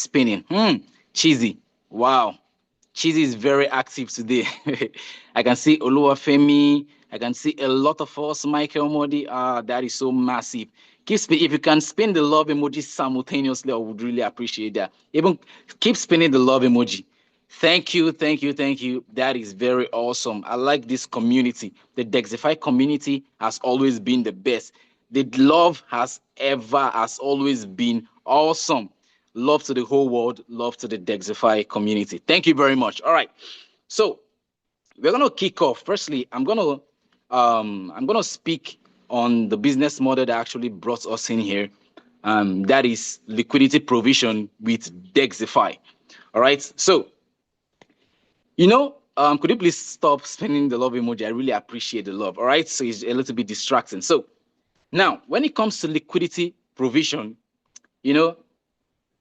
spinning. Cheesy. Wow. Cheesy is very active today. I can see Oluwafemi. I can see a lot of us. Michael Modi. That is so massive. Keep spin. If you can spin the love emoji simultaneously, I would really appreciate that. Even keep spinning the love emoji. Thank you, thank you, thank you. That is very awesome. I like this community. The Dexify community has always been the best. The love has always been awesome. Love to the whole world, love to the Dexify community. Thank you very much. All right. So we're gonna kick off. Firstly, I'm gonna speak on the business model that actually brought us in here. That is liquidity provision with Dexify. All right. So could you please stop spinning the love emoji? I really appreciate the love. All right. So it's a little bit distracting. So now, when it comes to liquidity provision, you know,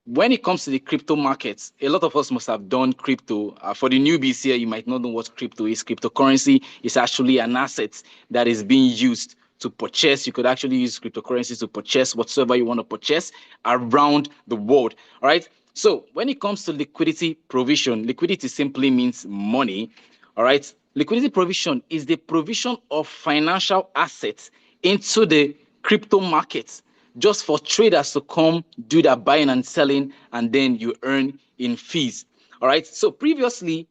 when it comes to the crypto markets, a lot of us must have done crypto. For the newbies here, you might not know what crypto is. Cryptocurrency is actually an asset that is being used to purchase. You could actually use cryptocurrency to purchase whatsoever you want to purchase around the world. All right. So when it comes to liquidity provision, liquidity simply means money. All right. Liquidity provision is the provision of financial assets into the crypto markets just for traders to come do that buying and selling, and then you earn in fees. All right. So previously,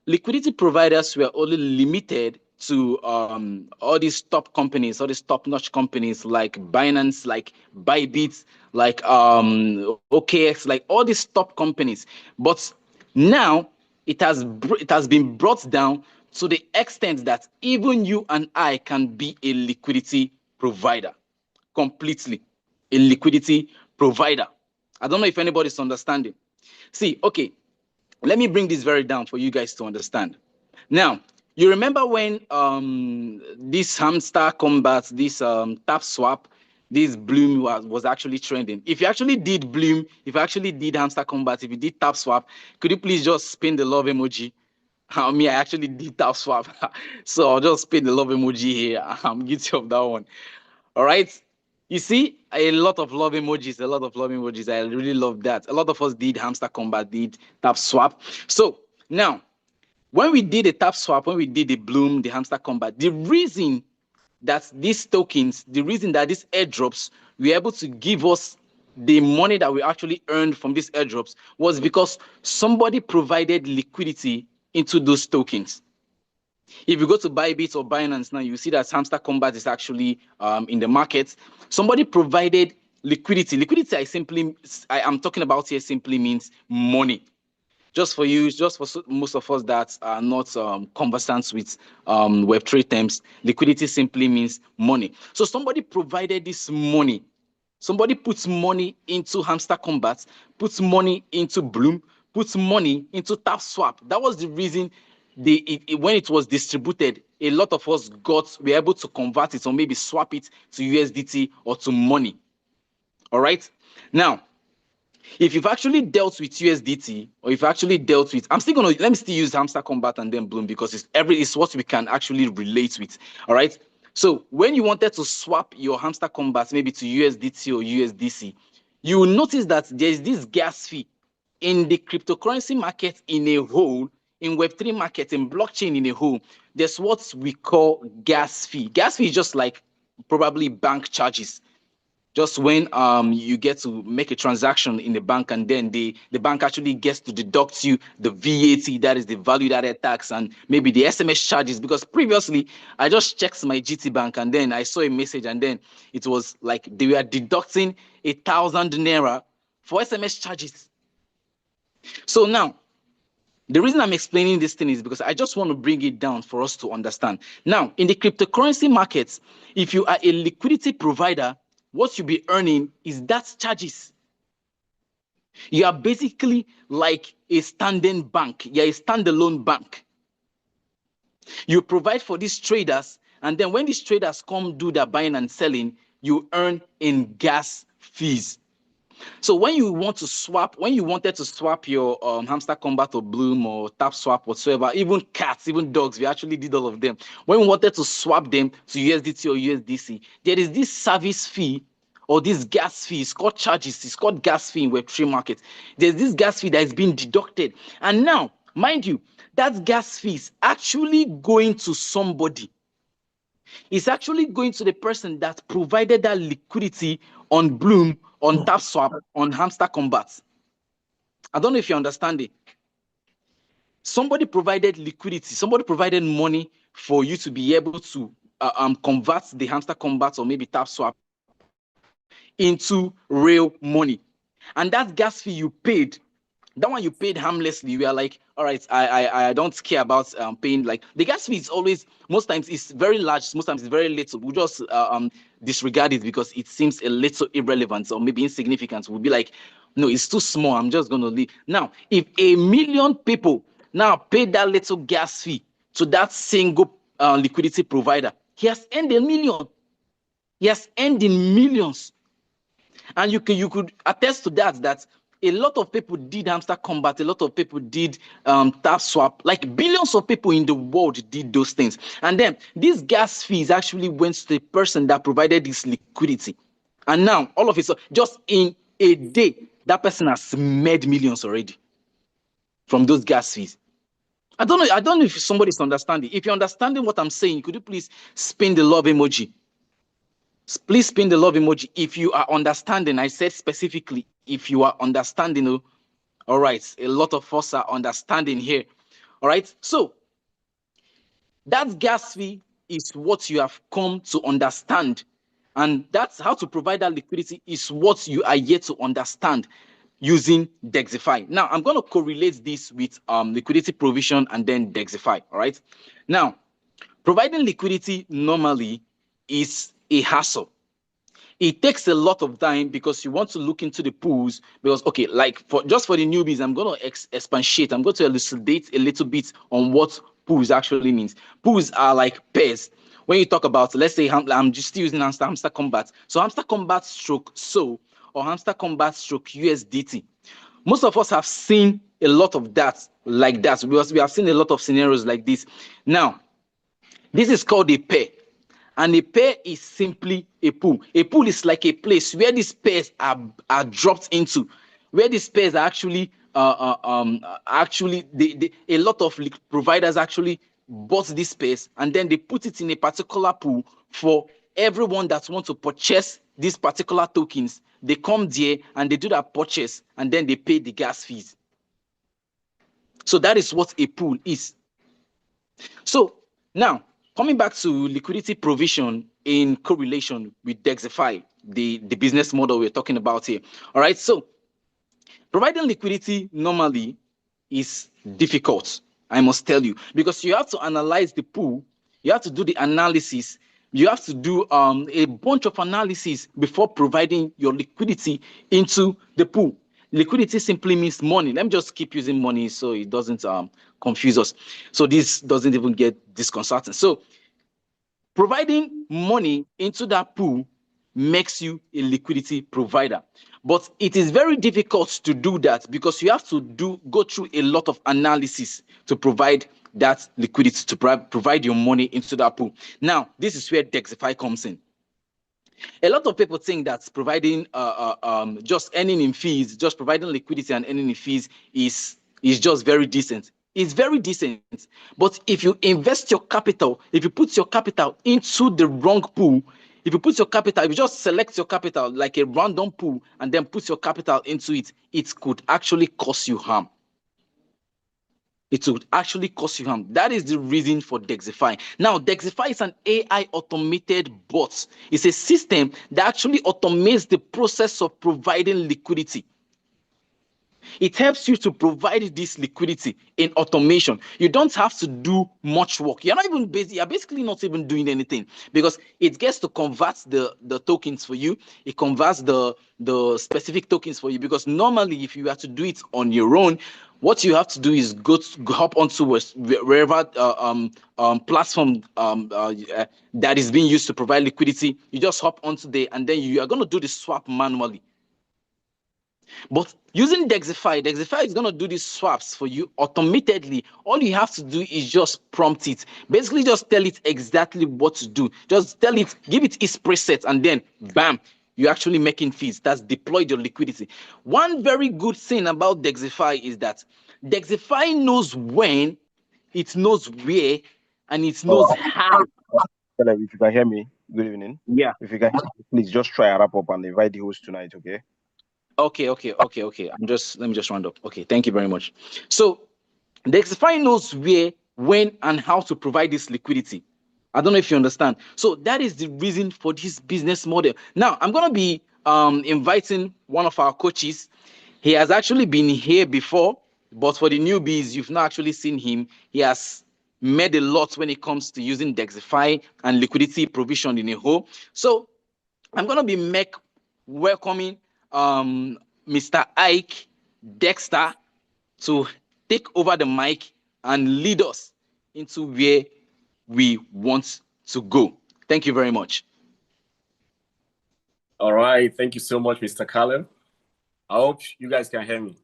liquidity providers were only limited to all these top companies, all these top-notch companies like Binance, like Bybit, like OKX, like all these top companies. But now it has been brought down to the extent that even you and I can be a liquidity provider completely, a liquidity provider. I don't know if anybody's understanding. See, okay, let me bring this very down for you guys to understand. Now, you remember when this hamster combat, this tap swap, this bloom was actually trending. If you actually did bloom, if you actually did hamster combat, if you did tap swap, could you please just spin the love emoji? I actually did tap swap. So I'll just spin the love emoji here. I'm guilty of that one. All right. You see, a lot of love emojis, a lot of love emojis. I really love that. A lot of us did hamster combat, did tap swap. So now, when we did a tap swap, when we did the bloom, the hamster combat, the reason that these tokens, the reason that these airdrops were able to give us the money that we actually earned from these airdrops was because somebody provided liquidity into those tokens. If you go to Bybit or Binance now, you see that Hamster Combat is actually in the market. Somebody provided liquidity. Liquidity, I am talking about here simply means money. Just for you, just for most of us that are not conversant with Web3 terms, liquidity simply means money. So somebody provided this money. Somebody puts money into Hamster Combat, puts money into Bloom, puts money into TapSwap. That was the reason when it was distributed, a lot of us were able to convert it or maybe swap it to USDT or to money. All right. Now, if you've actually dealt with USDT or if actually dealt with, let me still use Hamster Combat and then Bloom because it's what we can actually relate with. All right. So when you wanted to swap your Hamster Combat maybe to USDT or USDC, you will notice that there's this gas fee in the cryptocurrency market in a whole, in Web3 market, in blockchain in a whole. There's what we call gas fee. Gas fee is just like probably bank charges. Just when you get to make a transaction in the bank and then the bank actually gets to deduct you the VAT, that is the value added tax, and maybe the SMS charges. Because previously I just checked my GT Bank and then I saw a message and then it was like they were deducting 1,000 naira for SMS charges. So now, the reason I'm explaining this thing is because I just want to bring it down for us to understand. Now, in the cryptocurrency markets, if you are a liquidity provider, what you'll be earning is that charges. You are basically like a standing bank. You're a standalone bank. You provide for these traders, and then when these traders come do their buying and selling, you earn in gas fees. So when you wanted to swap your Hamster Combat or Bloom or Tap Swap whatsoever, even cats, even dogs, we actually did all of them. When we wanted to swap them to USDT or USDC, there is this service fee or this gas fee. It's called charges. It's called gas fee in Web3 market. There's this gas fee that is being deducted. And now, mind you, that gas fee is actually going to somebody. It's actually going to the person that provided that liquidity on Bloom, on TapSwap, on Hamster Combat. I don't know if you understand it. Somebody provided liquidity, somebody provided money for you to be able to convert the Hamster Combat or maybe TapSwap into real money. And that gas fee you paid, that one you paid harmlessly. We are like, all right, I don't care about paying. Like the gas fee is always, most times it's very large, most times it's very little. We just disregard it because it seems a little irrelevant or maybe insignificant. We'll be like, no, it's too small. I'm just going to leave. Now, if 1,000,000 people now pay that little gas fee to that single liquidity provider, he has earned 1,000,000. He has earned in millions. And you could attest to that a lot of people did Hamster Combat, a lot of people did TapSwap, like billions of people in the world did those things. And then these gas fees actually went to the person that provided this liquidity. And now all of it, so just in a day, that person has made millions already from those gas fees. I don't know if somebody's understanding. If you're understanding what I'm saying, could you please spin the love emoji? Please spin the love emoji if you are understanding. I said specifically if you are understanding. All right, a lot of us are understanding here. All right, so that gas fee is what you have come to understand, and that's how to provide that liquidity is what you are yet to understand using Dexify. Now I'm going to correlate this with liquidity provision and then Dexify. All right, now providing liquidity normally is a hassle. It takes a lot of time because you want to look into the pools because, okay, like for the newbies, I'm going to expatiate. I'm going to elucidate a little bit on what pools actually means. Pools are like pairs. When you talk about, let's say, I'm just using Hamster Combat. So Hamster Combat stroke SO or Hamster Combat stroke USDT. Most of us have seen a lot of that like that because we have seen a lot of scenarios like this. Now, this is called a pair. And a pair is simply a pool. A pool is like a place where these pairs are dropped into, where these pairs are actually a lot of providers actually bought this space and then they put it in a particular pool for everyone that wants to purchase these particular tokens. They come there and they do that purchase and then they pay the gas fees. So that is what a pool is. So now, coming back to liquidity provision in correlation with Dexify, the business model we're talking about here. All right, so providing liquidity normally is difficult, I must tell you, because you have to analyze the pool, you have to do the analysis, you have to do a bunch of analysis before providing your liquidity into the pool. Liquidity simply means money. Let me just keep using money so it doesn't confuse us. So this doesn't even get disconcerting. So providing money into that pool makes you a liquidity provider. But it is very difficult to do that because you have to go through a lot of analysis to provide that liquidity, to provide your money into that pool. Now, this is where Dexify comes in. A lot of people think that providing just earning in fees, just providing liquidity and earning in fees is just very decent. It's very decent. But if you invest your capital, if you put your capital into the wrong pool, if you just select your capital like a random pool and then put your capital into it, it could actually cause you harm. It would actually cause you harm. That is the reason for Dexify. Now, Dexify is an AI automated bot. It's a system that actually automates the process of providing liquidity. It helps you to provide this liquidity in automation. You don't have to do much work. You're not even busy. You're basically not even doing anything because it gets to convert the tokens for you. It converts the specific tokens for you because normally if you have to do it on your own, what you have to do is hop onto wherever platform that is being used to provide liquidity. You just hop onto there and then you are going to do the swap manually. But using Dexify is going to do these swaps for you automatically. All you have to do is just prompt it. Basically, just tell it exactly what to do. Just tell it, give it its preset, and then bam, you're actually making fees. That's deployed your liquidity. One very good thing about Dexify is that Dexify knows when, it knows where, and it knows how. If you can hear me, good evening. Yeah. If you can hear me, please just try and wrap up and invite the host tonight, okay? Okay. Let me just round up. Okay, thank you very much. So Dexify knows where, when, and how to provide this liquidity. I don't know if you understand. So that is the reason for this business model. Now I'm gonna be inviting one of our coaches. He has actually been here before, but for the newbies, you've not actually seen him. He has made a lot when it comes to using Dexify and liquidity provision in a whole. So I'm gonna be welcoming Mr. Ike Dexter to take over the mic and lead us into where we want to go. Thank you very much. All right. Thank you so much, Mr. Caleb. I hope you guys can hear me.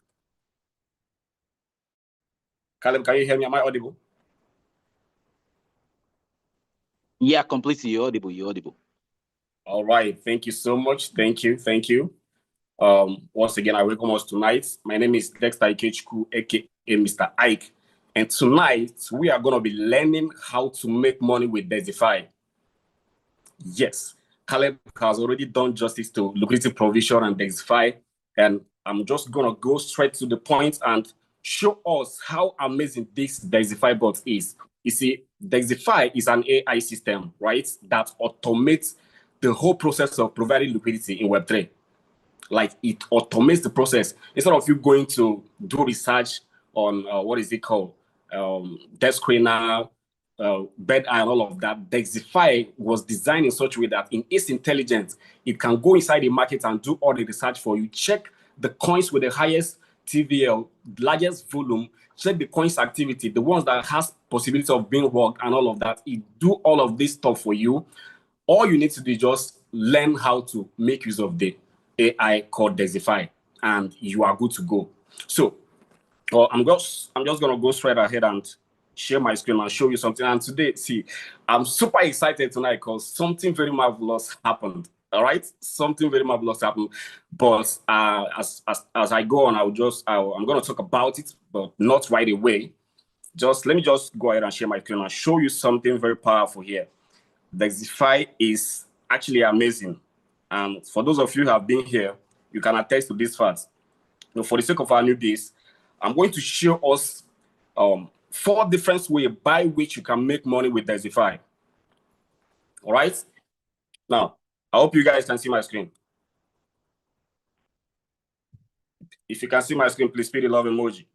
Caleb, can you hear me? Am I audible? Yeah, completely. You're audible. You're audible. All right. Thank you so much. Thank you. Thank you. Once again, I welcome us tonight. My name is Dexter Ikechukwu, aka Mr. Ike. And tonight, we are going to be learning how to make money with Dexify. Yes, Caleb has already done justice to liquidity provision and Dexify. And I'm just going to go straight to the point and show us how amazing this Dexify bot is. You see, Dexify is an AI system, right, that automates the whole process of providing liquidity in Web3. Like, it automates the process. Instead of you going to do research on what is it called, desk screener, bed eye, and all of that, Dexify was designed in such a way that in its intelligence, it can go inside the market and do all the research for you. Check the coins with the highest TVL, largest volume, check the coins activity, the ones that has possibility of being worked and all of that. It do all of this stuff for you. All you need to do is just learn how to make use of the AI called Dexify, and you are good to go. So I'm just gonna go straight ahead and share my screen and show you something. And today, see, I'm super excited tonight because something very marvelous happened. All right, something very marvelous happened. But as I go on, I'm gonna talk about it, but not right away. Just let me just go ahead and share my screen and show you something very powerful here. Dexify is actually amazing. And for those of you who have been here, you can attest to this fact. Now, for the sake of our newbies, I'm going to show us 4 different ways by which you can make money with Dexify. All right? Now, I hope you guys can see my screen. If you can see my screen, please put the love emoji.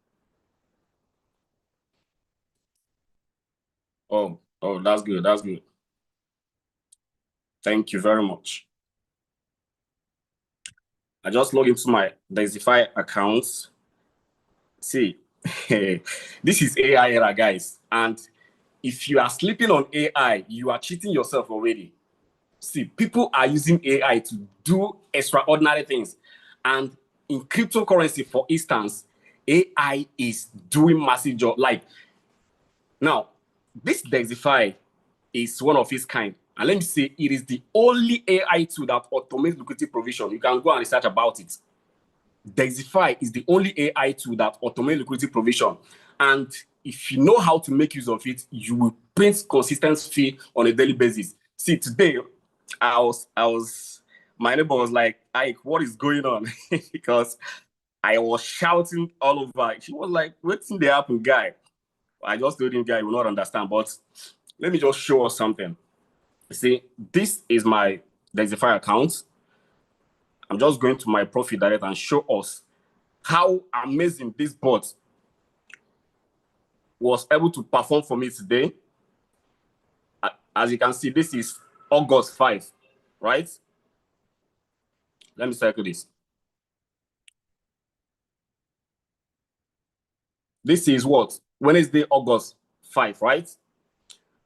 Oh, that's good. That's good. Thank you very much. I just log into my Dexify account. See, this is AI era, guys. And if you are sleeping on AI, you are cheating yourself already. See, people are using AI to do extraordinary things. And in cryptocurrency, for instance, AI is doing massive job. Like, now, this Dexify is one of its kind. And let me say, it is the only AI tool that automates liquidity provision. You can go and research about it. Dexify is the only AI tool that automates liquidity provision. And if you know how to make use of it, you will print consistent fee on a daily basis. See, today, my neighbor was like, Ike, what is going on? Because I was shouting all over. She was like, what's in the happen, guy? I just told him, guy, you will not understand. But let me just show us something. See, this is my Dexify account. I'm just going to my profit direct and show us how amazing this bot was able to perform for me today. As you can see, this is August 5, right? Let me circle this. This is what? Wednesday, August 5, right?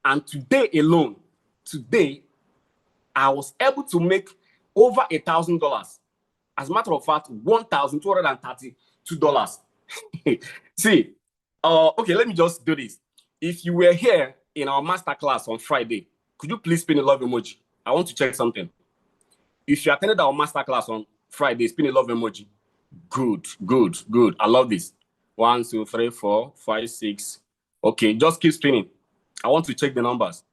And today alone, I was able to make over $1,000. As a matter of fact, $1,232. See, okay, let me just do this. If you were here in our masterclass on Friday, could you please pin a love emoji? I want to check something. If you attended our masterclass on Friday, spin a love emoji. Good, good, good. I love this. 1, 2, 3, 4, 5, 6. Okay, just keep spinning. I want to check the numbers.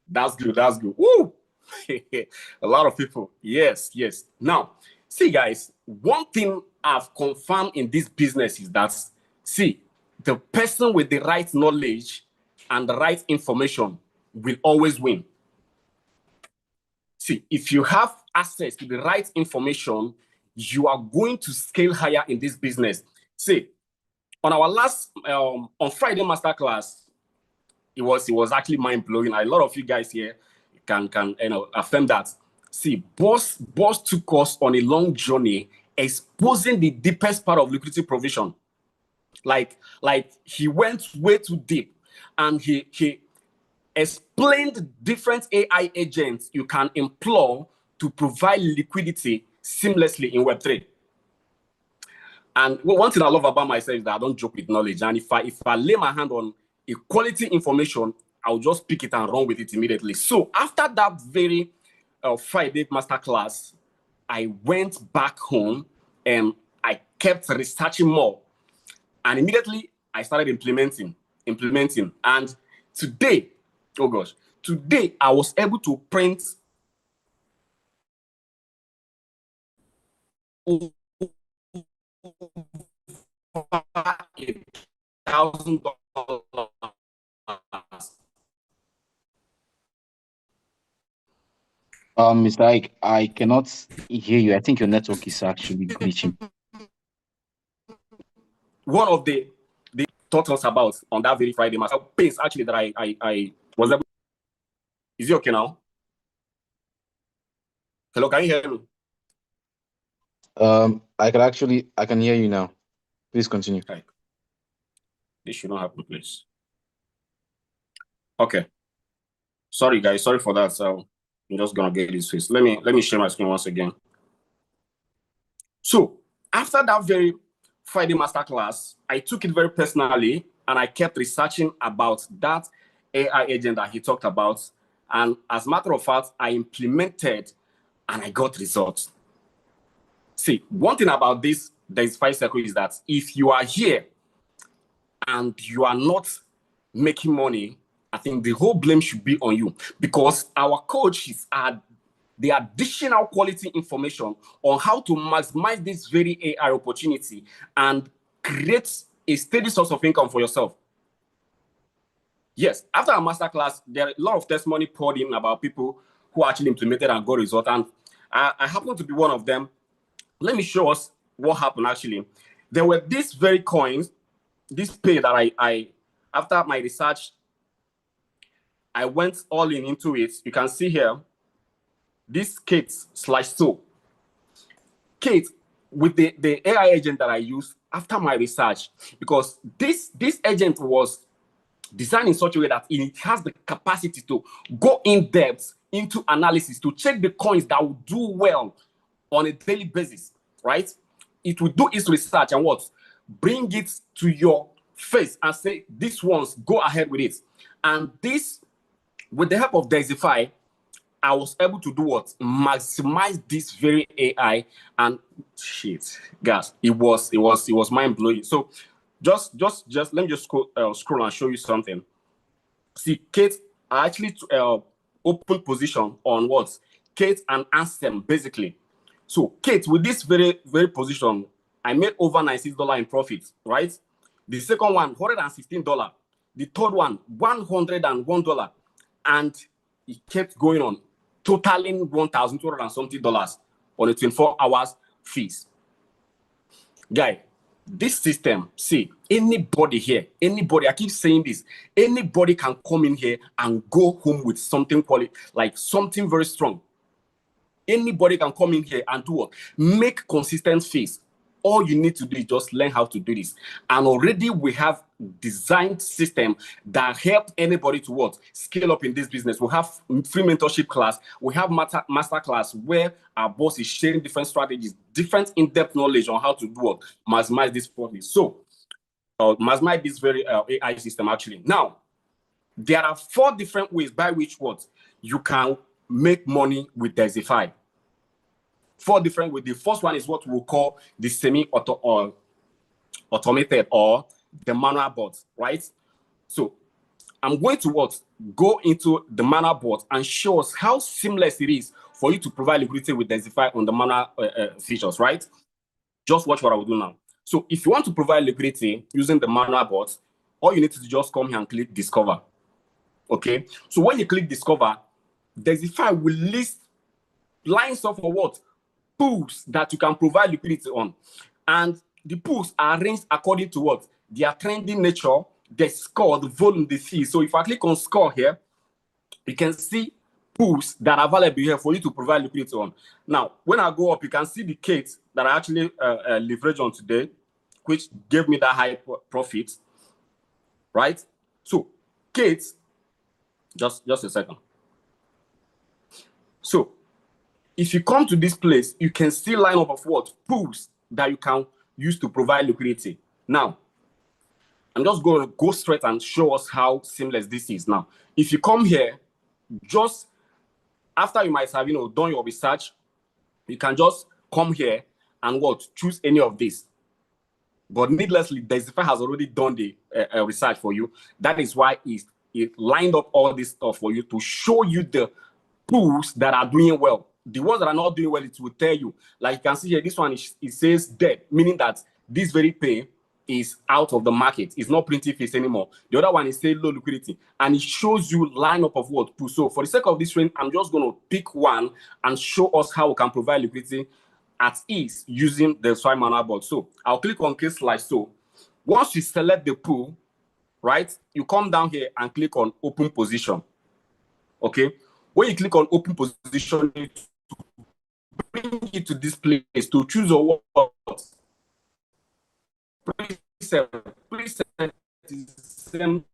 That's good. That's good. Woo! A lot of people. Yes, yes. Now, see, guys, one thing I've confirmed in this business is that, see, the person with the right knowledge and the right information will always win. See, if you have access to the right information, you are going to scale higher in this business. See, on our last, on Friday masterclass, it was actually mind-blowing. A lot of you guys here can affirm that. See, boss took us on a long journey exposing the deepest part of liquidity provision. Like he went way too deep, and he explained different AI agents you can employ to provide liquidity seamlessly in Web3. And one thing I love about myself is that I don't joke with knowledge. And if I lay my hand on a quality information, I'll just pick it and run with it immediately. So after that very Friday masterclass, I went back home and I kept researching more. And immediately I started implementing. And today, oh gosh, today I was able to print $1,000. Mr. Ike, I cannot hear you. I think your network is actually glitching. One of they taught us about on that very Friday master pains actually that I was able. Is it okay now? Hello, can you hear me? I can hear you now. Please continue. Okay. This should not happen, please. Okay. Sorry, guys. Sorry for that. So I'm just gonna get this fixed. Let me share my screen once again. So after that very Friday masterclass, I took it very personally and I kept researching about that AI agent that he talked about. And as a matter of fact, I implemented and I got results. See, one thing about this Dexify circle is that if you are here and you are not making money, I think the whole blame should be on you, because our coaches are the additional quality information on how to maximize this very AI opportunity and create a steady source of income for yourself. Yes, after our masterclass, there are a lot of testimony poured in about people who actually implemented and got results, and I happen to be one of them. Let me show us what happened actually. There were these very coins, this pay that I after my research, I went all into it. You can see here, this Kate/So. Kate, with the AI agent that I used after my research, because this agent was designed in such a way that it has the capacity to go in depth into analysis to check the coins that will do well on a daily basis, right? It will do its research and what? Bring it to your face and say, these ones, go ahead with it. And this, with the help of Dexify, I was able to do what? Maximize this very AI, and shit, guys, it was mind blowing. So just let me just scroll and show you something. See, Kate, I actually open position on what? Kate and Ansem, basically. So Kate, with this very position, I made over $96 in profit, right? The second one, $116. The third one, $101. And it kept going on, totaling $1,200 and something on a 24 hours fees. Guy, this system, see, anybody here, anybody, I keep saying this, anybody can come in here and go home with something quality, like something very strong. Anybody can come in here and do what? Make consistent fees. All you need to do is just learn how to do this. And already we have designed system that help anybody to what? Scale up in this business. We have free mentorship class. We have master class where our boss is sharing different strategies, different in-depth knowledge on how to do what? Maximize this profit. So maximize this very AI system actually. Now, there are 4 different ways by which what? You can make money with Dexify. 4 different ways. The first one is what we'll call the semi-automated or the manual bot, right? So I'm going to go into the manual bot and show us how seamless it is for you to provide liquidity with Dexify on the manual features, right? Just watch what I will do now. So if you want to provide liquidity using the manual bot, all you need to do is just come here and click Discover. Okay. So when you click Discover, Dexify will list lines of what pools that you can provide liquidity on, and the pools are arranged according to what their trending nature, the score, the volume, the fee. So if I click on score here, you can see pools that are available here for you to provide liquidity on. Now, when I go up, you can see the Kate that I actually leveraged on today, which gave me that high profit, right? So Kate, just a second. So if you come to this place, you can see line up of what pools that you can use to provide liquidity. Now, I'm just going to go straight and show us how seamless this is. Now, if you come here, just after you might have done your research, you can just come here and choose any of this. But needlessly, Dexify has already done the research for you. That is why it lined up all this stuff for you to show you the pools that are doing well. The ones that are not doing well, it will tell you. Like you can see here, this one it says dead, meaning that this very pay is out of the market. It's not printing fees anymore. The other one is saying low liquidity, and it shows you lineup of what pools. So for the sake of this training, I'm just going to pick one and show us how we can provide liquidity at ease using the Dexify manual bot. So I'll click on case like so. Once you select the pool, right, you come down here and click on open position. Okay. When you click on open position, it bring you to this place to choose your what preset is the same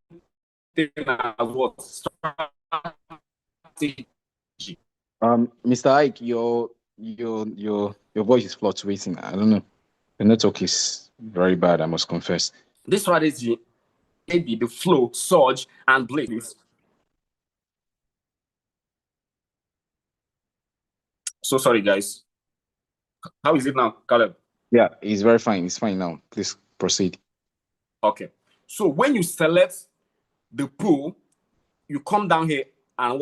thing as what strategy. Mr. Ike, your voice is fluctuating. I don't know. The network is very bad, I must confess. This strategy, maybe the flow, surge, and blaze. So sorry, guys. How is it now, Caleb? Yeah, it's very fine. It's fine now. Please proceed. Okay. So when you select the pool, you come down here and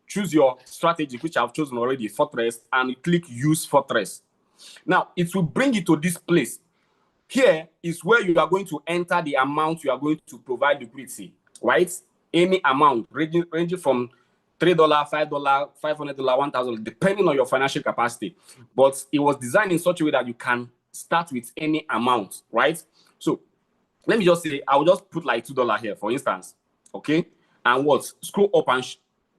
choose your strategy, which I've chosen already, Fortress, and you click Use Fortress. Now, it will bring you to this place. Here is where you are going to enter the amount you are going to provide liquidity, right? Any amount, ranging from $3, $5, $500, $1,000, depending on your financial capacity. But it was designed in such a way that you can start with any amount, right? So let me just say, I will just put like $2 here, for instance, okay? And scroll up and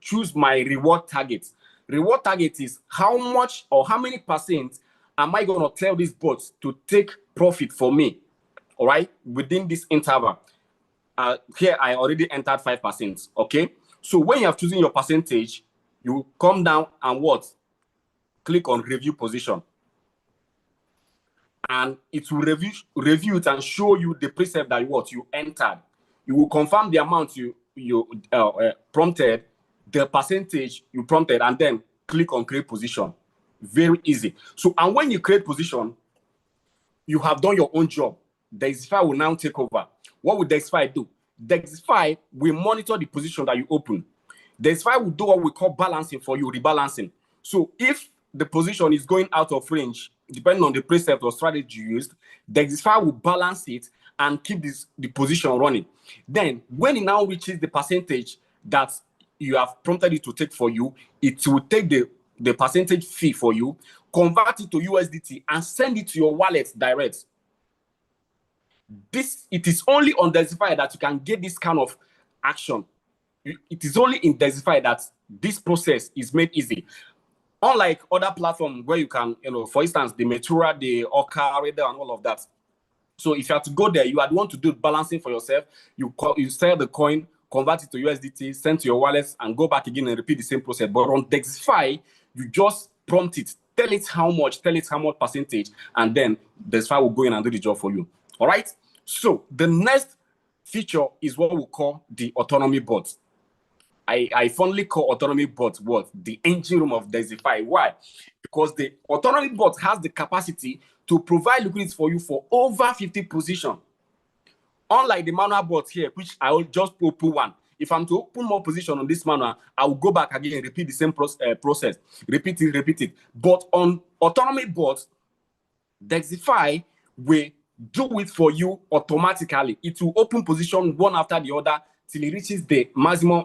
choose my reward target. Reward target is how much or how many percent am I going to tell this bot to take profit for me, all right, within this interval. Here, I already entered 5%, okay? So when you have chosen your percentage, you come down and click on review position. And it will review it and show you the precept that you entered. You will confirm the amount you prompted, the percentage you prompted, and then click on create position. Very easy. So, and when you create position, you have done your own job. Dexify will now take over. What will Dexify do? Dexify will monitor the position that you open. Dexify will do what we call balancing for you, rebalancing. So if the position is going out of range, depending on the precept or strategy you used, Dexify will balance it and keep the position running. Then when it now reaches the percentage that you have prompted it to take for you, it will take the percentage fee for you, convert it to USDT, and send it to your wallet direct. It is only on Dexify that you can get this kind of action. It is only in Dexify that this process is made easy. Unlike other platforms where you can, for instance, the Metura, the Oka, Radar, and all of that. So if you have to go there, you want to do balancing for yourself. You sell the coin, convert it to USDT, send to your wallet, and go back again and repeat the same process. But on Dexify, you just prompt it, tell it how much percentage, and then Dexify will go in and do the job for you. All right. So the next feature is what we call the autonomy bot. I fondly call autonomy bot what? The engine room of Dexify. Why? Because the autonomy bot has the capacity to provide liquidity for you for over 50 positions. Unlike the manual bot here, which I will just open one. If I'm to open more position on this manual, I will go back again and repeat the same process. Repeat it. But on autonomy bot, Dexify will do it for you automatically. It will open position one after the other till it reaches the maximum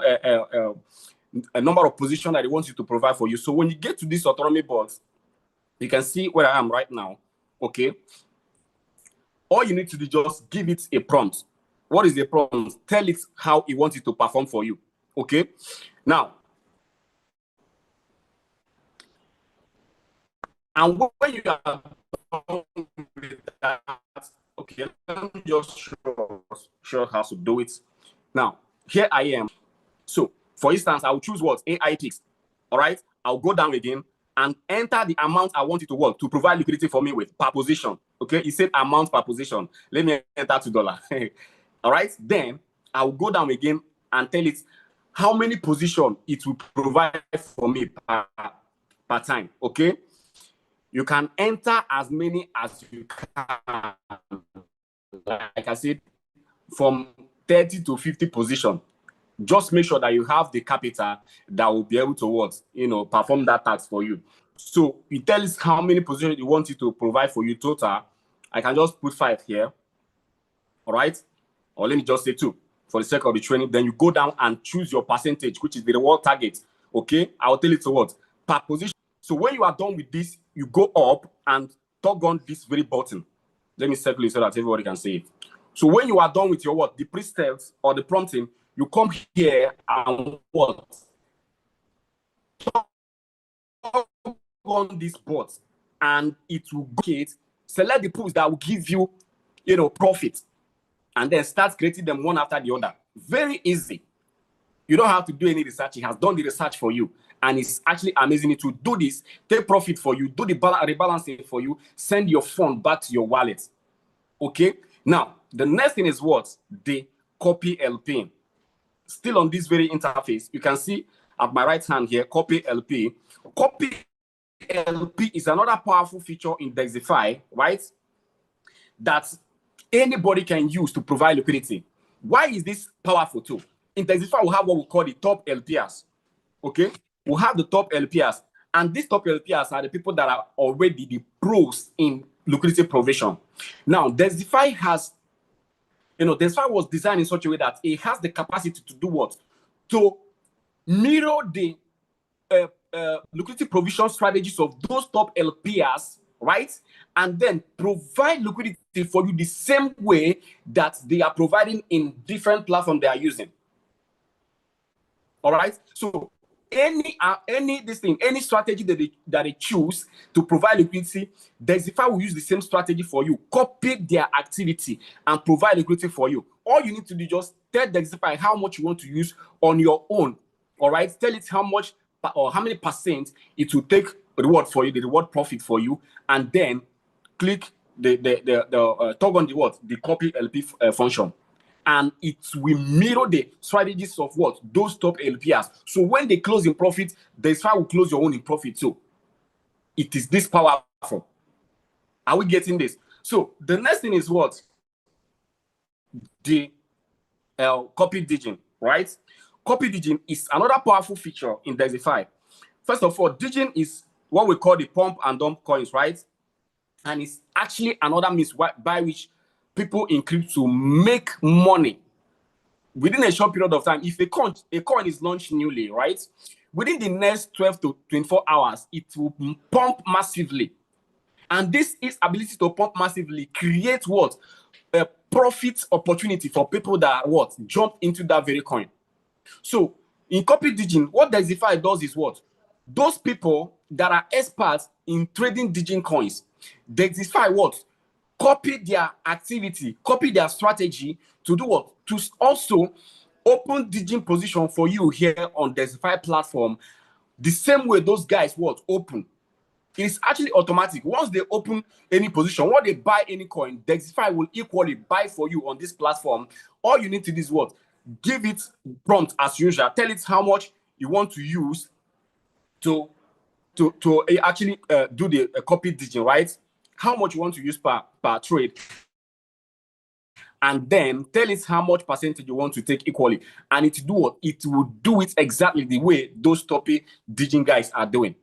number of positions that it wants you to provide for you. So when you get to this autonomy box, you can see where I am right now. Okay. All you need to do is just give it a prompt. What is the prompt? Tell it how it wants it to perform for you. Okay. Now, and when you are done with that, okay, let me just show how to do it. Now, here I am. So, for instance, I will choose what? AI picks. All right. I'll go down again and enter the amount I want it to work to provide liquidity for me with per position. Okay. It said amount per position. Let me enter $2. All right. Then I'll go down again and tell it how many positions it will provide for me per time. Okay. You can enter as many as you can. Like I said, from 30 to 50 positions. Just make sure that you have the capital that will be able to what, perform that task for you. So you tell us how many positions you want it to provide for you total. I can just put 5 here. All right. Or let me just say 2 for the sake of the training. Then you go down and choose your percentage, which is the reward target. Okay. I'll tell it to what? Per position. So when you are done with this, you go up and toggle on this very button. Let me circle it so that everybody can see it. So when you are done with your what? The pre-steps or the prompting, you come here and what? On this bot, and it will select the pools that will give you, profit, and then start creating them one after the other. Very easy. You don't have to do any research. It has done the research for you, and it's actually amazing to do this. Take profit for you, do the rebalancing for you, send your fund back to your wallet. Okay. Now the next thing is what? The copy LP. Still on this very interface, you can see at my right hand here, copy LP. Copy LP is another powerful feature in Dexify, right? That anybody can use to provide liquidity. Why is this powerful too? In Dexify, we have what we call the top LPers. Okay, we have the top LPers, and these top LPers are the people that are already the pros in liquidity provision. Now, Dexify has, Dexify was designed in such a way that it has the capacity to do what? To mirror the liquidity provision strategies of those top LPers, right? And then provide liquidity for you the same way that they are providing in different platforms they are using. All right. So any strategy that they choose to provide liquidity, Dexify will use the same strategy for you. Copy their activity and provide liquidity for you. All you need to do is just tell Dexify how much you want to use on your own. All right. Tell it how much or how many percent it will take reward for you, the reward profit for you, and then click the toggle on the copy LP function, and it will mirror the strategies of what? Those top LPers. So when they close in profit, Dexify will close your own in profit too. It is this powerful. Are we getting this? So the next thing is what? The copy digging, right? Copy digging is another powerful feature in Dexify. First of all, digging is what we call the pump and dump coins, right? And it's actually another means by which people in crypto make money within a short period of time. If a coin is launched newly, right? Within the next 12 to 24 hours, it will pump massively. And this ability to pump massively creates what? A profit opportunity for people that what? Jump into that very coin. So in copy digging, what Dexify does is what? Those people that are experts in trading digging coins, Dexify what? Copy their activity, copy their strategy to do what? To also open digging position for you here on Dexify platform, the same way those guys what? Open. It's actually automatic. Once they open any position, once they buy any coin, Dexify will equally buy for you on this platform. All you need to do is what? give it prompt as usual. Tell it how much you want to use to actually do the copy digging, right? How much you want to use per trade, and then tell it how much percentage you want to take equally, and it do what? It will do it exactly the way those copy digging guys are doing.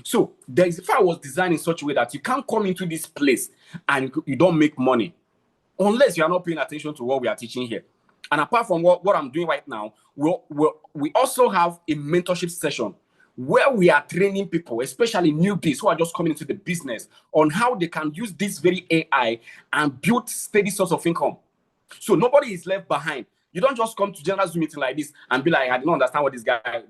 So Dexify was designed in such a way that you can't come into this place and you don't make money unless you are not paying attention to what we are teaching here. And apart from what I'm doing right now, we also have a mentorship session where we are training people, especially newbies who are just coming into the business, on how they can use this very AI and build steady source of income. So nobody is left behind. You don't just come to general Zoom meeting like this and be like, I don't understand what this guy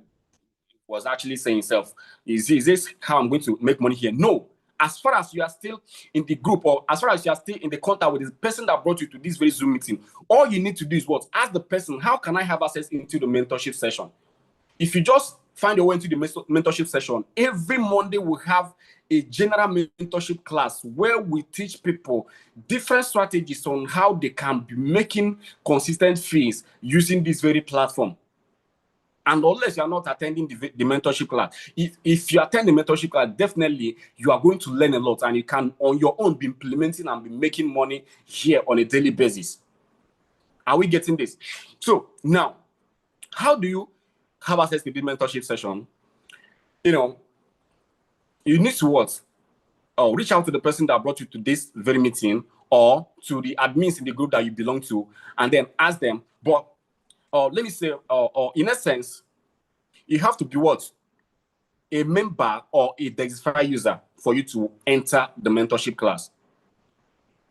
was actually saying himself. Is this how I'm going to make money here? No. As far as you are still in the group, or as far as you are still in the contact with the person that brought you to this very Zoom meeting, all you need to do is what? Ask the person, how can I have access into the mentorship session? If you just find your way into the mentorship session, every Monday we have a general mentorship class where we teach people different strategies on how they can be making consistent fees using this very platform. And unless you are not attending the mentorship class, if you attend the mentorship class, definitely you are going to learn a lot, and you can on your own be implementing and be making money here on a daily basis. Are we getting this? So now, how do you have access to the mentorship session? You need to what? Reach out to the person that brought you to this very meeting, or to the admins in the group that you belong to, and then ask them. But let me say, in essence, you have to be what? A member or a Dexify user for you to enter the mentorship class,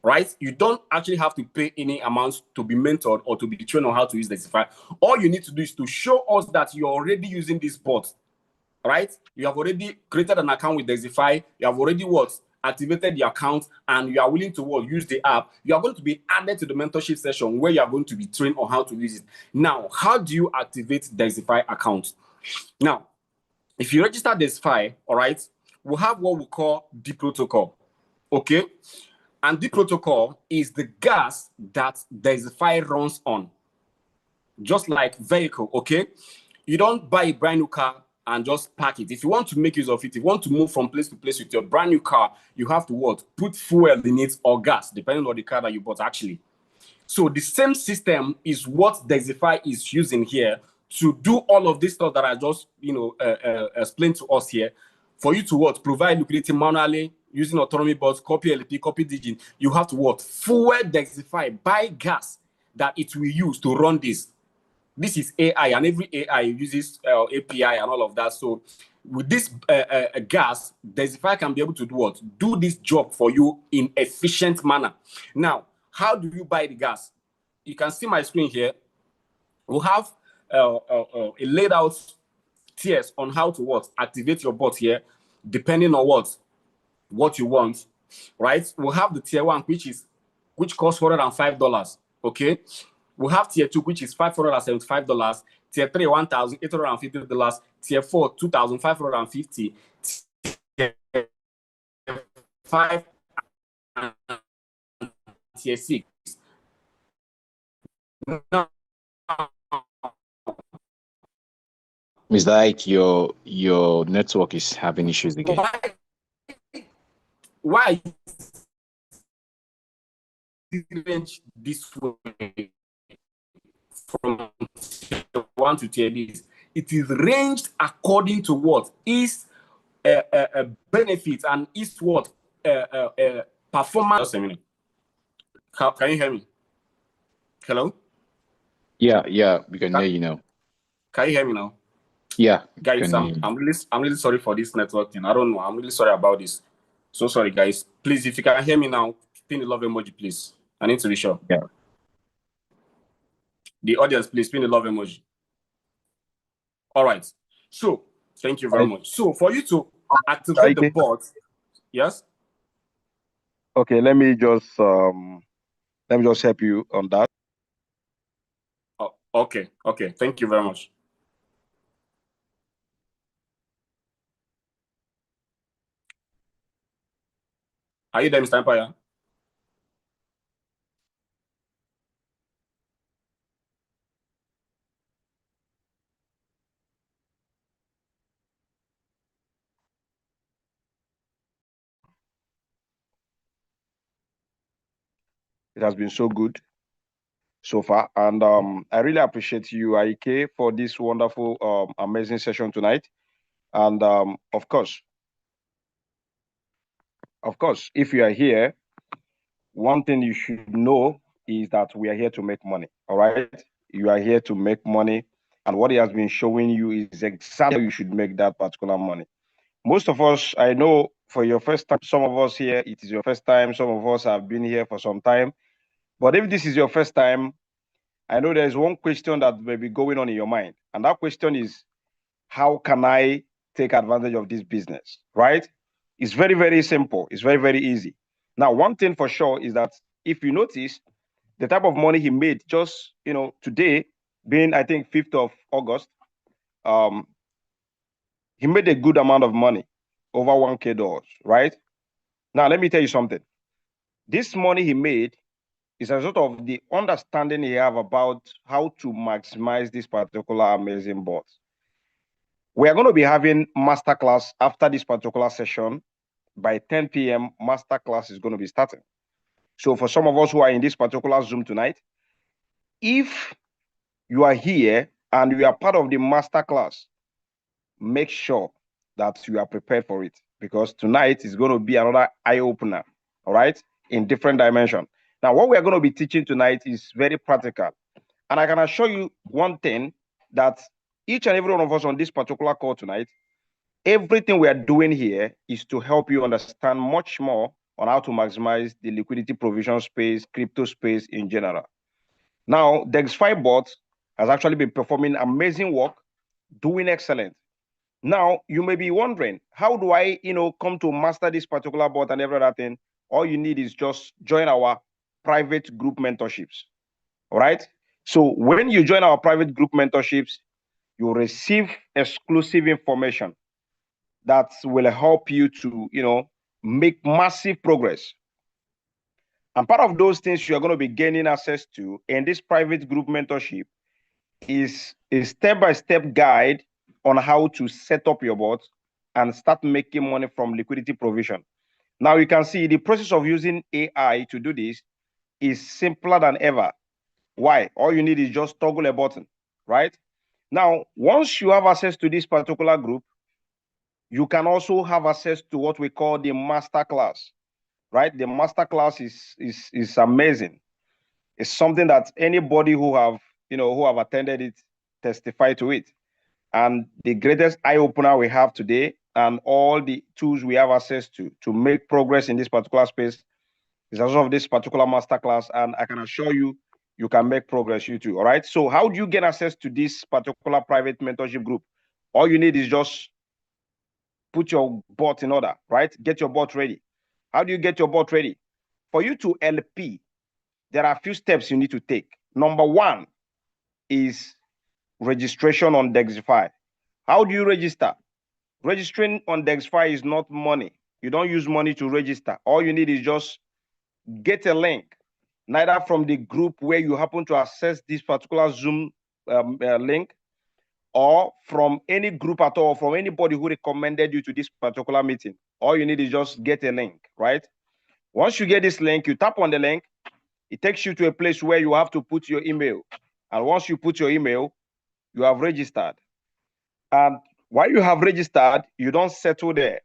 right? You don't actually have to pay any amounts to be mentored or to be trained on how to use Dexify. All you need to do is to show us that you're already using this bot, right? You have already created an account with Dexify. You have already activated the account, and you are willing to use the app. You are going to be added to the mentorship session where you are going to be trained on how to use it. Now, how do you activate Dexify account? Now, if you register Dexify, all right, we'll have what we call the protocol, okay? And the protocol is the gas that Dexify runs on, just like vehicle, okay? You don't buy a brand new car and just park it. If you want to make use of it, if you want to move from place to place with your brand new car, you have to what? Put fuel in it, or gas, depending on the car that you bought actually. So the same system is what Dexify is using here to do all of this stuff that I just explained to us here, for you to what? Provide liquidity manually using autonomy bots, copy LP, copy digging. You have to what? Fuel Dexify, buy gas that it will use to run this. This is AI, and every AI uses API and all of that. So with this gas, Dexify can be able to do what? Do this job for you in efficient manner. Now, how do you buy the gas? You can see my screen here. We'll have a laid out tiers on how to activate your bot here, depending on what you want, right? We'll have the tier 1, which costs $405. Okay. We'll have tier 2, which is $575. Tier 3, $1,850. Tier 4, $2,550. Tier 5 and tier 6. Now, Mr. Ike, your network is having issues again. Why range this way from tier 1 to tier this? It is ranged according to what is benefit and is what performance. Just a minute. Can you hear me? Hello? Yeah, we can hear you now. Can you hear me now? Yeah, guys, I'm really sorry for this network thing. I don't know. I'm really sorry about this. So sorry, guys. Please, if you can hear me now, pin the love emoji, please. I need to be sure. Yeah. The audience, please pin the love emoji. All right. So thank you very much. So for you to activate the bot, yes. Okay, let me just help you on that. Oh, okay. Thank you very much. Are you there, Mr. Empire? It has been so good so far. And I really appreciate you, Ike, for this wonderful, amazing session tonight. And of course, if you are here, one thing you should know is that we are here to make money. All right. You are here to make money. And what he has been showing you is exactly how you should make that particular money. Most of us, I know for your first time, some of us here, it is your first time. Some of us have been here for some time. But if this is your first time, I know there's one question that may be going on in your mind. And that question is, how can I take advantage of this business, right? It's very, very simple. It's very, very easy. Now, one thing for sure is that if you notice, the type of money he made just, today, being, I think, 5th of August, he made a good amount of money, over $1K, right? Now, let me tell you something. This money he made is a result of the understanding he have about how to maximize this particular amazing bot. We are going to be having masterclass after this particular session. By 10 p.m., masterclass is going to be starting. So for some of us who are in this particular Zoom tonight, if you are here and you are part of the masterclass, make sure that you are prepared for it, because tonight is going to be another eye-opener, all right, in different dimensions. Now, what we are going to be teaching tonight is very practical. And I can assure you one thing, that each and every one of us on this particular call tonight, everything we are doing here is to help you understand much more on how to maximize the liquidity provision space, crypto space in general. Now, Dexify bot has actually been performing amazing work, doing excellent. Now, you may be wondering, how do I, come to master this particular bot and every other thing? All you need is just join our private group mentorships, all right? So when you join our private group mentorships, you receive exclusive information that will help you to, make massive progress. And part of those things you are going to be gaining access to in this private group mentorship is a step-by-step guide on how to set up your bot and start making money from liquidity provision. Now you can see the process of using AI to do this is simpler than ever. Why? All you need is just toggle a button, right? Now, once you have access to this particular group, you can also have access to what we call the master class, right? The master class is amazing. It's something that anybody who have attended it testify to it. And the greatest eye opener we have today, and all the tools we have access to make progress in this particular space, is also of this particular masterclass. And I can assure you, you can make progress, you too. All right. So how do you get access to this particular private mentorship group? All you need is just put your bot in order, right? Get your bot ready. How do you get your bot ready? For you to LP, there are a few steps you need to take. Number one is registration on Dexify. How do you register? Registering on Dexify is not money. You don't use money to register. All you need is just get a link, neither from the group where you happen to access this particular Zoom link, or from any group at all, from anybody who recommended you to this particular meeting. All you need is just get a link, right? Once you get this link, you tap on the link, it takes you to a place where you have to put your email. And once you put your email, you have registered. And while you have registered, you don't settle there.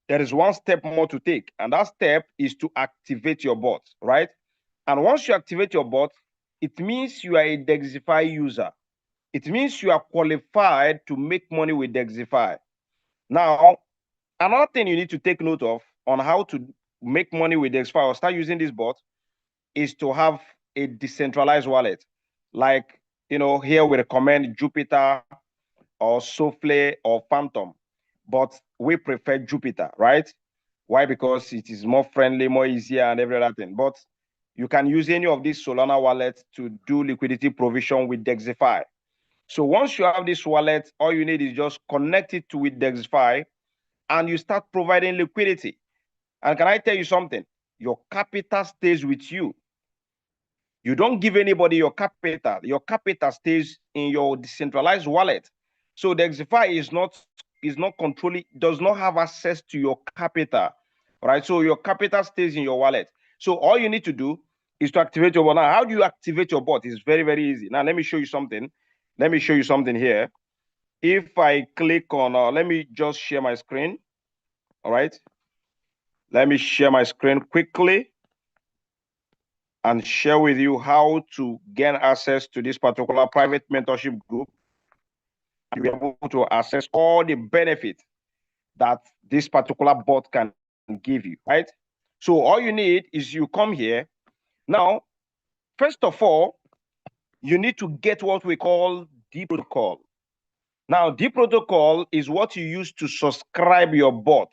There is one step more to take, and that step is to activate your bot, right? And once you activate your bot, it means you are a Dexify user. It means you are qualified to make money with Dexify. Now, another thing you need to take note of on how to make money with Dexify or start using this bot is to have a decentralized wallet. Like, here we recommend Jupiter or Souffle or Phantom, but we prefer Jupiter, right? Why? Because it is more friendly, more easier, and every other thing. But you can use any of these Solana wallets to do liquidity provision with Dexify. So once you have this wallet, all you need is just connect it to with Dexify, and you start providing liquidity. And can I tell you something? Your capital stays with you. You don't give anybody your capital. Your capital stays in your decentralized wallet. So Dexify is not controlling, does not have access to your capital, right? So your capital stays in your wallet. So all you need to do is to activate your bot. Now, how do you activate your bot? It's very, very easy. Now, let me show you something. Let me show you something here. If I click on, let me just share my screen. All right. Let me share my screen quickly and share with you how to gain access to this particular private mentorship group. And be able to access all the benefits that this particular bot can give you, right? So all you need is you come here. Now, first of all, you need to get what we call D protocol. Now, D protocol is what you use to subscribe your bot,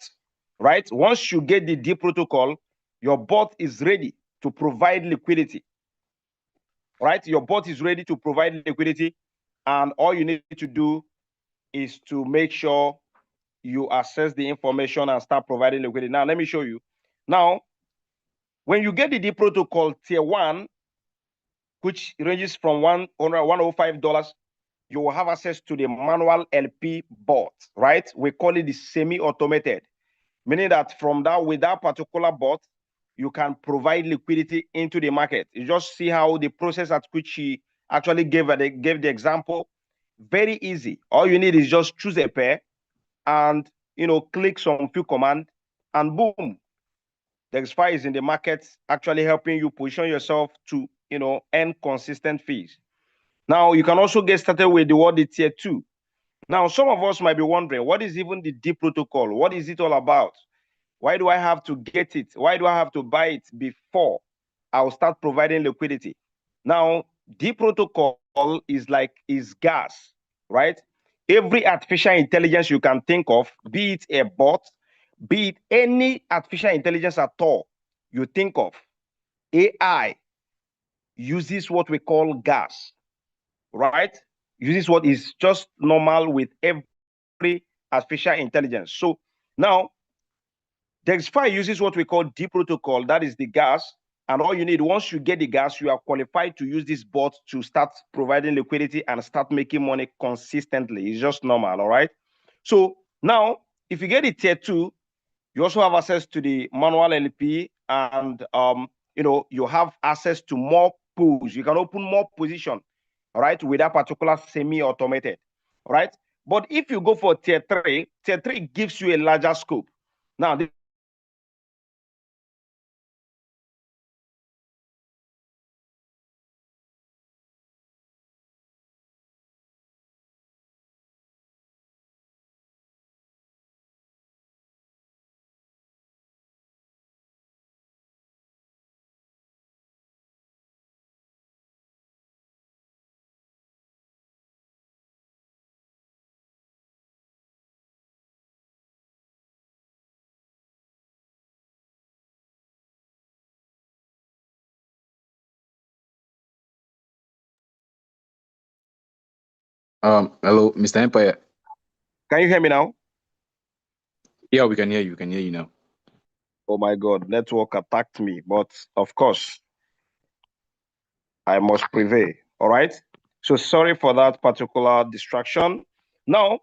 right? Once you get the D protocol, your bot is ready to provide liquidity, right? Your bot is ready to provide liquidity, and all you need to do is to make sure you access the information and start providing liquidity. Now, let me show you. Now, when you get the D protocol tier 1, which ranges from $105, you will have access to the manual LP bot, right? We call it the semi-automated, meaning that from that, with that particular bot, you can provide liquidity into the market. You just see how the process at which she actually gave the example. Very easy. All you need is just choose a pair and click some few commands, and boom, Dexify is in the market, actually helping you position yourself to earn consistent fees. Now, you can also get started with the tier 2. Now, some of us might be wondering, what is even the D protocol? What is it all about? Why do I have to get it? Why do I have to buy it before I'll start providing liquidity? Now, D protocol is gas, right? Every artificial intelligence you can think of, be it a bot, be it any artificial intelligence at all you think of, AI uses what we call gas, right? Uses what is just normal with every artificial intelligence. So now, Dexify uses what we call D protocol, that is the gas. And all you need, once you get the gas, you are qualified to use this bot to start providing liquidity and start making money consistently. It's just normal, all right? So now, if you get the tier 2, you also have access to the manual LP, and you have access to more pools. You can open more position, all right, with that particular semi-automated, all right? But if you go for tier 3 gives you a larger scope. Now, Hello, Mr. Empire. can you hear me now? Yeah, we can hear you. We can hear you now. Oh my God, network attacked me. But of course, I must prevail. All right. So sorry for that particular distraction. Now,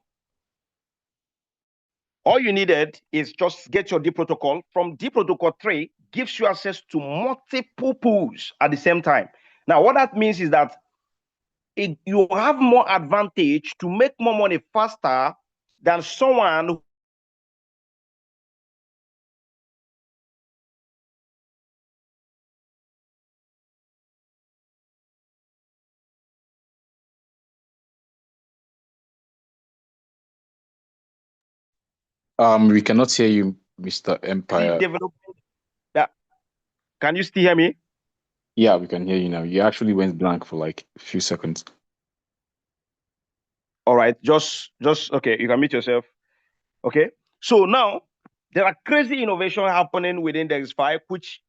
all you needed is just get your D protocol. From D protocol 3 gives you access to multiple pools at the same time. Now, what that means is that you have more advantage to make more money faster than someone We cannot hear you, Mr. Empire. development. Yeah. Can you still hear me? Yeah, we can hear you now. You actually went blank for like a few seconds. All right, just okay. You can mute yourself. Okay. So now there are crazy innovation happening within Dexify, which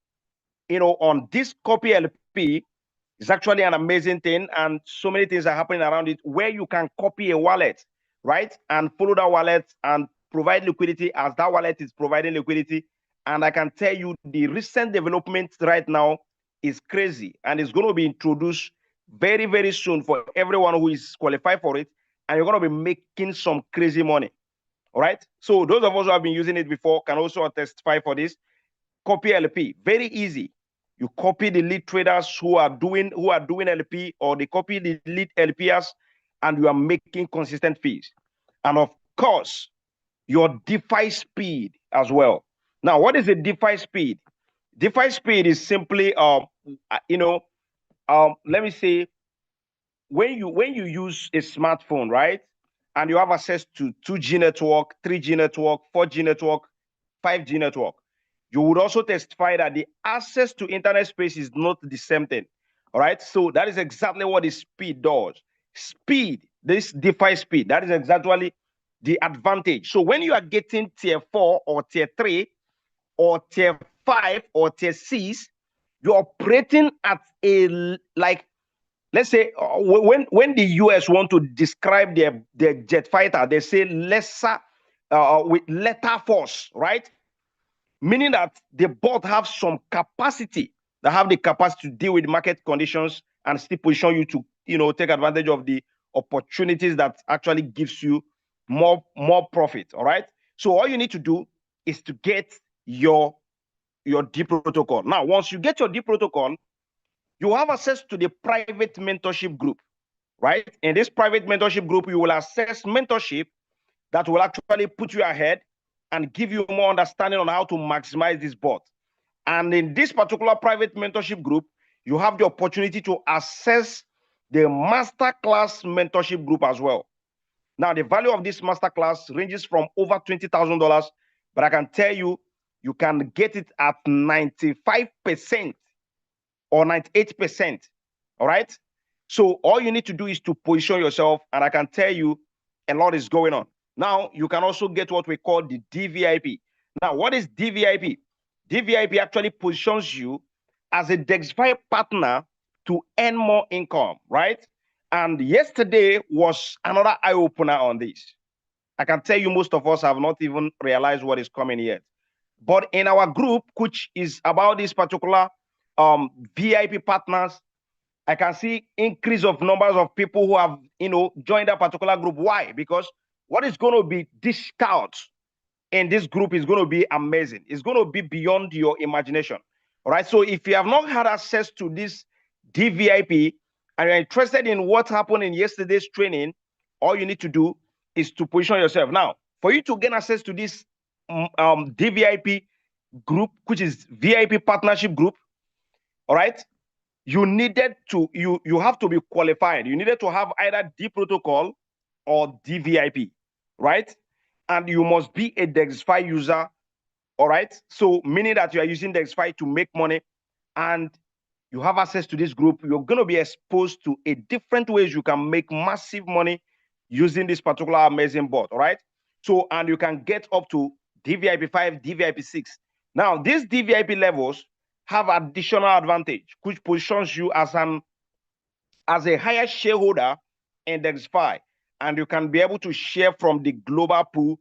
on this copy LP is actually an amazing thing, and so many things are happening around it where you can copy a wallet, right, and follow that wallet and provide liquidity as that wallet is providing liquidity. And I can tell you the recent development right now is crazy, and it's going to be introduced very, very soon for everyone who is qualified for it, and you're going to be making some crazy money. All right. So those of us who have been using it before can also testify for this. Copy LP, very easy. You copy the lead traders who are doing LP, or they copy the lead LPers, and you are making consistent fees. And of course, your DeFi speed as well. Now, what is a DeFi speed? DeFi speed is simply, let me say, when you use a smartphone, right, and you have access to 2G network, 3G network, 4G network, 5G network, you would also testify that the access to internet space is not the same thing. All right. So that is exactly what the speed does. Speed, this DeFi speed, that is exactly the advantage. So when you are getting tier 4 or tier 3 or tier 5 or tier 6, you're operating at a, like, let's say, when the US want to describe their jet fighter, they say lesser with letter force, right? Meaning that the bot have some capacity, that have the capacity to deal with market conditions and still position you to, take advantage of the opportunities that actually gives you more profit. All right. So all you need to do is to get your D protocol. Now, once you get your D protocol, you have access to the private mentorship group, right? In this private mentorship group, you will access mentorship that will actually put you ahead and give you more understanding on how to maximize this bot. And in this particular private mentorship group, you have the opportunity to access the masterclass mentorship group as well. Now, the value of this masterclass ranges from over $20,000, but I can tell you, you can get it at 95% or 98%. All right. So all you need to do is to position yourself, and I can tell you a lot is going on. Now, you can also get what we call the DVIP. Now, what is DVIP? DVIP actually positions you as a Dexify partner to earn more income, right? And yesterday was another eye-opener on this. I can tell you most of us have not even realized what is coming yet. But in our group, which is about this particular VIP partners, I can see increase of numbers of people who have, joined that particular group. Why? Because what is going to be dished out in this group is going to be amazing. It's going to be beyond your imagination. All right. So if you have not had access to this DVIP and you're interested in what happened in yesterday's training, all you need to do is to position yourself. Now, for you to gain access to this DVIP group, which is VIP partnership group, all right, you needed to, you have to be qualified. You needed to have either D protocol or DVIP, right? And you must be a Dexify user, all right? So meaning that you are using Dexify to make money and you have access to this group, you're going to be exposed to a different ways you can make massive money using this particular amazing bot, all right? So, and you can get up to DVIP 5, DVIP 6. Now, these DVIP levels have additional advantage, which positions you as a higher shareholder in Dexify, and you can be able to share from the global pool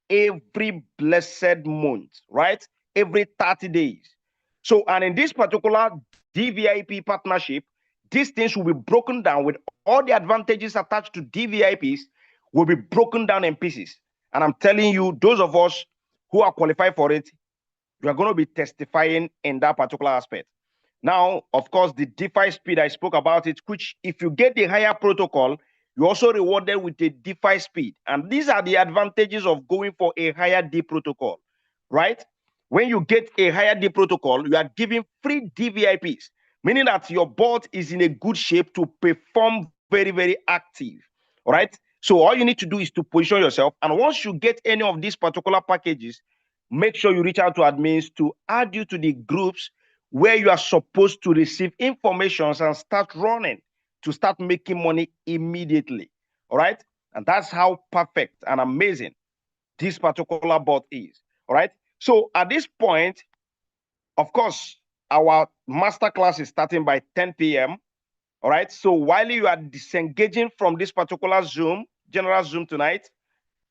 every blessed month, right? Every 30 days. So, and in this particular DVIP partnership, these things will be broken down with all the advantages attached to DVIPs will be broken down in pieces. And I'm telling you, those of us who are qualified for it, you are going to be testifying in that particular aspect. Now, of course, the DeFi speed, I spoke about it, which if you get the higher protocol, you're also rewarded with a DeFi speed. And these are the advantages of going for a higher D protocol, right? When you get a higher D protocol, you are giving free DVIPs, meaning that your bot is in a good shape to perform very, very active, all right? So all you need to do is to position yourself. And once you get any of these particular packages, make sure you reach out to admins to add you to the groups where you are supposed to receive informations and start running to start making money immediately. All right. And that's how perfect and amazing this particular bot is. All right. So at this point, of course, our masterclass is starting by 10 p.m. All right. So while you are disengaging from this particular Zoom, general Zoom tonight,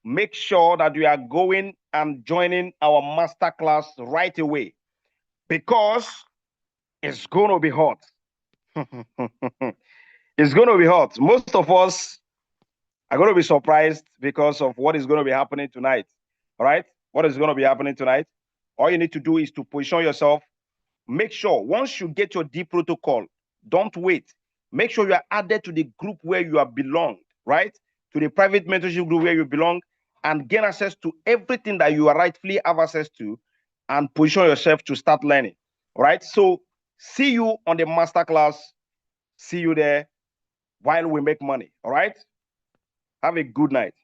make sure that you are going and joining our masterclass right away because it's going to be hot. It's going to be hot. Most of us are going to be surprised because of what is going to be happening tonight. All right. What is going to be happening tonight? All you need to do is to position yourself, make sure once you get your D protocol, don't wait. Make sure you are added to the group where you are belong, right? To the private mentorship group where you belong, and gain access to everything that you are rightfully have access to, and position yourself to start learning. All right. So see you on the masterclass. See you there while we make money. All right. Have a good night.